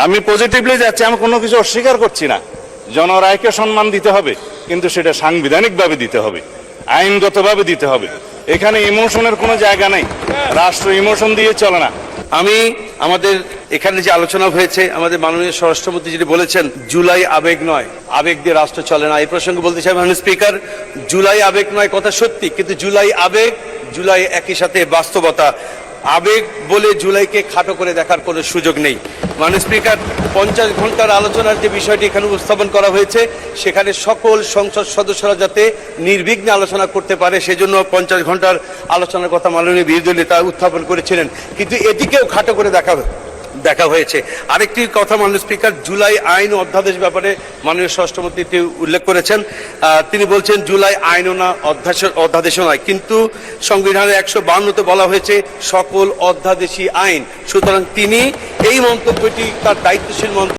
আমি পজিটিভলি যাচ্ছি, আমি কোনো কিছু অস্বীকার করছি না। জনরায়কে সম্মান দিতে হবে, কিন্তু সেটা সাংবিধানিকভাবে দিতে হবে, আইনগতভাবে দিতে হবে। এখানে ইমোশনের কোনো জায়গা নেই, রাষ্ট্র ইমোশন দিয়ে চলে না। আমি আমাদের এখানে যে আলোচনা হয়েছে, আমাদের মাননীয় স্বরাষ্ট্রমন্ত্রী যেটি বলেছেন, জুলাই আবেগ নয়, আবেগ দিয়ে রাষ্ট্র চলে না। এই প্রসঙ্গে বলতে চাই মাননীয় স্পিকার, জুলাই আবেগ নয় কথা সত্যি, কিন্তু জুলাই আবেগ, জুলাই একই সাথে বাস্তবতা। আবেগ বলে জুলাইকে খাটো করে দেখার কোনো সুযোগ নেই। মাননীয় স্পিকার, 50 ঘন্টার আলোচনার যে বিষয়টি এখানে উপস্থাপন করা হয়েছে, সেখানে সকল সংসদ সদস্যরা যাতে নির্বিঘ্নে আলোচনা করতে পারে, সেজন্য 50 ঘন্টার আলোচনার কথা মাননীয় বিরোধী নেতা উত্থাপন করেছিলেন, কিন্তু এটিকেও খাটো করে দেখা হয়েছে। আরেকটি কথা মাননীয় স্পিকার, জুলাই আইন ও অধ্যাদেশ ব্যাপারে মাননীয় স্বরাষ্ট্রমন্ত্রী উল্লেখ করেছেন। তিনি বলছেন জুলাই আইনও না, অধ্যাদেশও নয়, কিন্তু সংবিধানের 152তে বলা হয়েছে সকল অধ্যাদেশী আইন। সুতরাং তিনি এই মন্তব্যটি তার দায়িত্বশীল মন্তব্য